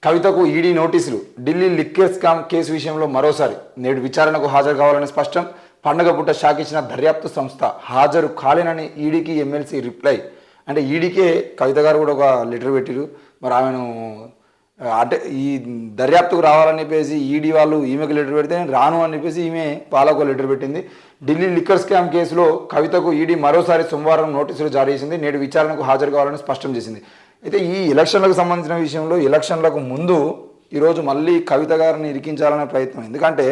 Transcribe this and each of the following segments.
కవితకు ఈడీ నోటీసులు. Delhi liquor scam case విషయంలో మరోసారి నేడు విచారణకు హాజరు కావాలని స్పష్టం. పండగ పూట షాక్ ఇచ్చిన దర్యాప్తు సంస్థ హాజరు కాలేనని ఈడీకి ఎమ్మెల్సీ రిప్లై. అంటే ఈడీకే కవిత గారు కూడా ఒక లెటర్ పెట్టిరు. మరి ఆమెను అంటే ఈ దర్యాప్తుకు రావాలని చెప్పేసి ఈడీ వాళ్ళు ఈమెకు లెటర్ పెడితే నేను రాను అని చెప్పేసి ఈమె వాళ్ళకు లెటర్ పెట్టింది. ఢిల్లీ లిక్కర్ స్కామ్ కేసులో కవితకు ఈడీ మరోసారి సోమవారం నోటీసులు జారీ చేసింది. నేడు విచారణకు హాజరు కావాలని స్పష్టం చేసింది. అయితే ఈ ఎలక్షన్లకు సంబంధించిన విషయంలో ఎలక్షన్లకు ముందు ఈరోజు మళ్ళీ కవిత గారిని ఇరికించాలనే ప్రయత్నం. ఎందుకంటే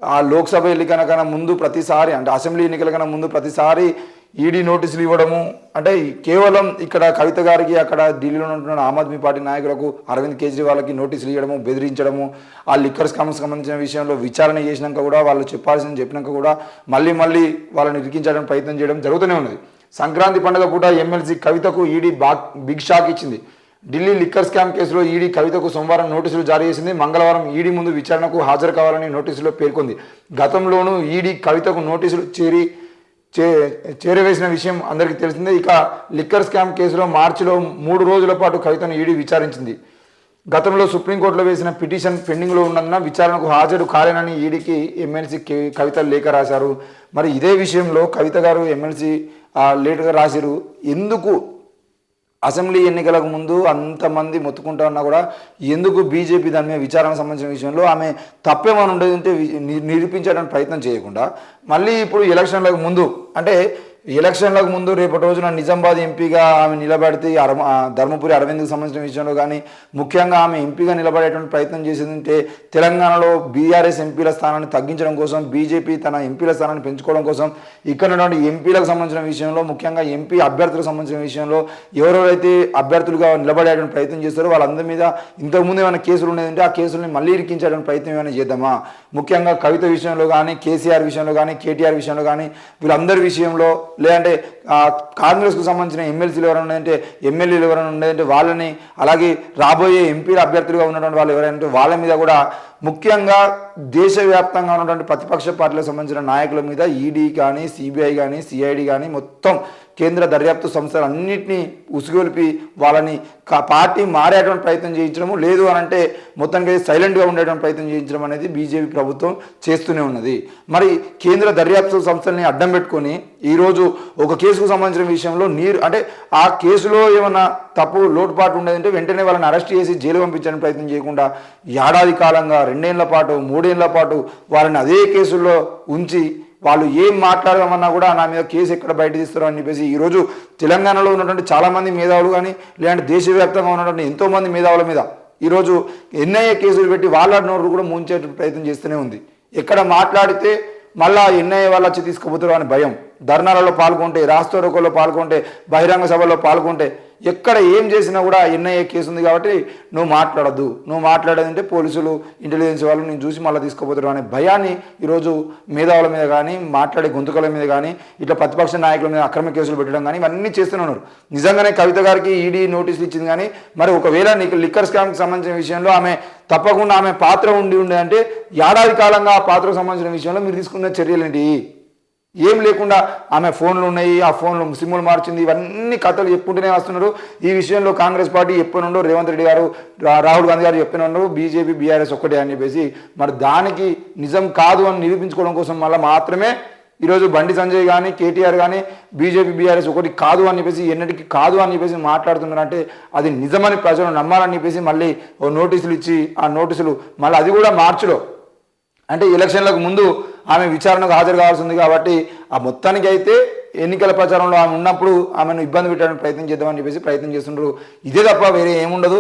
ఆ లోక్సభ ఎన్నికల కన్నా ముందు ప్రతిసారి, అంటే అసెంబ్లీ ఎన్నికల కన్నా ముందు ప్రతిసారి ఈడీ నోటీసులు ఇవ్వడము, అంటే కేవలం ఇక్కడ కవిత గారికి అక్కడ ఢిల్లీలో ఉంటున్న ఆమ్ ఆద్మీ పార్టీ నాయకులకు అరవింద్ కేజ్రీవాల్కి నోటీసులు ఇవ్వడము, బెదిరించడము, ఆ లిక్కర్ స్కామ్కి సంబంధించిన విషయంలో విచారణ చేసినాక కూడా వాళ్ళు చెప్పాల్సింది చెప్పినాక కూడా మళ్ళీ వాళ్ళని ఇరికించడానికి ప్రయత్నం చేయడం జరుగుతూనే ఉన్నది. సంక్రాంతి పండుగ పూట ఎమ్మెల్సీ కవితకు ఈడీ బిగ్ షాక్ ఇచ్చింది. ఢిల్లీ లిక్కర్ స్కామ్ కేసులో ఈడీ కవితకు సోమవారం నోటీసులు జారీ చేసింది. మంగళవారం ఈడీ ముందు విచారణకు హాజరు కావాలని నోటీసులో పేర్కొంది. గతంలోనూ ఈడీ కవితకు నోటీసులు చేరవేసిన విషయం అందరికీ తెలిసిందే. ఇక లిక్కర్ స్కామ్ కేసులో మార్చిలో 3 రోజుల పాటు కవితను ఈడీ విచారించింది. గతంలో సుప్రీంకోర్టులో వేసిన పిటిషన్ పెండింగ్లో ఉన్నందున విచారణకు హాజరు కాలేనని ఈడీకి ఎమ్మెల్సీ కవిత లేఖ రాశారు. మరి ఇదే విషయంలో కవిత గారు ఎమ్మెల్సీ లేఖ రాశారు. ఎందుకు అసెంబ్లీ ఎన్నికలకు ముందు అంతమంది మొత్తుకుంటా ఉన్నా కూడా ఎందుకు బీజేపీ దాని మీద విచారణకు సంబంధించిన విషయంలో ఆమె తప్పేమని ఉండేదంటే నిరూపించడానికి ప్రయత్నం చేయకుండా మళ్ళీ ఇప్పుడు ఎలక్షన్లకు ముందు, అంటే ఎలక్షన్లకు ముందు రేపటి రోజున నిజామాబాద్ ఎంపీగా ఆమె నిలబడితే ధర్మపురి అరవింద్కి సంబంధించిన విషయంలో కానీ ముఖ్యంగా ఆమె ఎంపీగా నిలబడేటువంటి ప్రయత్నం చేసిందంటే తెలంగాణలో బీఆర్ఎస్ ఎంపీల స్థానాన్ని తగ్గించడం కోసం, బీజేపీ తన ఎంపీల స్థానాన్ని పెంచుకోవడం కోసం ఇక్కడ ఉన్నటువంటి ఎంపీలకు సంబంధించిన విషయంలో, ముఖ్యంగా ఎంపీ అభ్యర్థులకు సంబంధించిన విషయంలో ఎవరెవరైతే అభ్యర్థులుగా నిలబడేటువంటి ప్రయత్నం చేస్తారో వాళ్ళందరి మీద ఇంతకుముందు ఏమైనా కేసులు ఉండేదంటే ఆ కేసుల్ని మళ్ళీ ఇరికించడానికి ప్రయత్నం ఏమైనా చేద్దామా. ముఖ్యంగా కవిత విషయంలో కానీ, కేసీఆర్ విషయంలో కానీ, కేటీఆర్ విషయంలో కానీ, వీళ్ళందరి విషయంలో, లేదంటే కాంగ్రెస్కు సంబంధించిన ఎమ్మెల్సీలు ఎవరైనా ఉన్నాయంటే, ఎమ్మెల్యేలు ఎవరైనా ఉన్నాయంటే వాళ్ళని, అలాగే రాబోయే ఎంపీల అభ్యర్థులుగా ఉన్నటువంటి వాళ్ళు ఎవరైనా వాళ్ళ మీద కూడా, ముఖ్యంగా దేశవ్యాప్తంగా ఉన్నటువంటి ప్రతిపక్ష పార్టీలకు సంబంధించిన నాయకుల మీద ఈడీ కానీ, సిబిఐ కానీ, సిఐడి కానీ మొత్తం కేంద్ర దర్యాప్తు సంస్థలు అన్నింటినీ ఉసుగొలిపి వాళ్ళని పార్టీ మారేటువంటి ప్రయత్నం చేయించడము, లేదు అని అంటే మొత్తానికి సైలెంట్గా ఉండేటువంటి ప్రయత్నం చేయించడం అనేది బీజేపీ ప్రభుత్వం చేస్తూనే ఉన్నది. మరి కేంద్ర దర్యాప్తు సంస్థల్ని అడ్డం పెట్టుకొని ఈరోజు ఒక కేసుకు సంబంధించిన విషయంలో అంటే ఆ కేసులో ఏమన్నా తప్పు లోటుపాటు ఉండేదంటే వెంటనే వాళ్ళని అరెస్ట్ చేసి జైలు పంపించడానికి ప్రయత్నం చేయకుండా ఏడాది కాలంగా 2 ఏళ్ల పాటు 3 ఏళ్ల పాటు వాళ్ళని అదే కేసుల్లో ఉంచి వాళ్ళు ఏం మాట్లాడదామన్నా కూడా నా మీద కేసు ఎక్కడ బయట తీస్తారో అని చెప్పేసి ఈరోజు తెలంగాణలో ఉన్నటువంటి చాలామంది మేధావులు కానీ, లేదంటే దేశవ్యాప్తంగా ఉన్నటువంటి ఎంతోమంది మేధావుల మీద ఈరోజు ఎన్ఐఏ కేసులు పెట్టి వాళ్ళ నోరు కూడా ముంచే ప్రయత్నం చేస్తూనే ఉంది. ఎక్కడ మాట్లాడితే మళ్ళా ఎన్ఐఏ వాళ్ళు వచ్చి తీసుకుపోతారు అని భయం. ధర్నాలలో పాల్గొంటే, రాస్తారోకోలో పాల్గొంటే, బహిరంగ సభలో పాల్గొంటే, ఎక్కడ ఏం చేసినా కూడా ఎన్ఐఏ కేసు ఉంది కాబట్టి నువ్వు మాట్లాడద్దు, నువ్వు మాట్లాడేదంటే పోలీసులు, ఇంటెలిజెన్స్ వాళ్ళు నేను చూసి మళ్ళీ తీసుకుపోతారు అనే భయాన్ని ఈరోజు మేధావుల మీద కానీ, మాట్లాడే గొంతుకల మీద కానీ, ఇట్లా ప్రతిపక్ష నాయకుల మీద అక్రమ కేసులు పెట్టడం కానీ ఇవన్నీ చేస్తూనే ఉన్నారు. నిజంగానే కవిత గారికి ఈడీ నోటీసులు ఇచ్చింది కానీ, మరి ఒకవేళ లిక్కర్ స్కామ్కి సంబంధించిన విషయంలో ఆమె తప్పకుండా ఆమె పాత్ర ఉండే అంటే ఏడాది కాలంగా ఆ పాత్రకు సంబంధించిన విషయంలో మీరు తీసుకున్న చర్యలేంటి? ఏం లేకుండా ఆమె ఫోన్లు ఉన్నాయి, ఆ ఫోన్లు సిమ్ములు మార్చింది, ఇవన్నీ కథలు చెప్పుకుంటూనే వస్తున్నారు. ఈ విషయంలో కాంగ్రెస్ పార్టీ ఎప్పనుండో రేవంత్ రెడ్డి గారు, రాహుల్ గాంధీ గారు చెప్పినుండో బీజేపీ బీఆర్ఎస్ ఒక్కటే అని చెప్పేసి, మరి దానికి నిజం కాదు అని నిరూపించుకోవడం కోసం మాత్రమే ఈరోజు బండి సంజయ్ కానీ, కేటీఆర్ కానీ బీజేపీ బీఆర్ఎస్ ఒకటి కాదు అని చెప్పేసి, ఎన్నటికి కాదు అని చెప్పేసి మాట్లాడుతున్నారంటే అది నిజమని ప్రజలు నమ్మాలని చెప్పేసి మళ్ళీ ఓ నోటీసులు ఇచ్చి, ఆ నోటీసులు మళ్ళీ అది కూడా మార్చిలో, అంటే ఎలక్షన్లకు ముందు ఆమె విచారణకు హాజరు కావాల్సి ఉంది కాబట్టి ఆ మొత్తానికి అయితే ఎన్నికల ప్రచారంలో ఆమె ఉన్నప్పుడు ఆమెను ఇబ్బంది పెట్టడానికి ప్రయత్నం చేద్దామని చెప్పేసి ప్రయత్నం చేస్తుంటారు. ఇదే తప్ప వేరే ఏముండదు.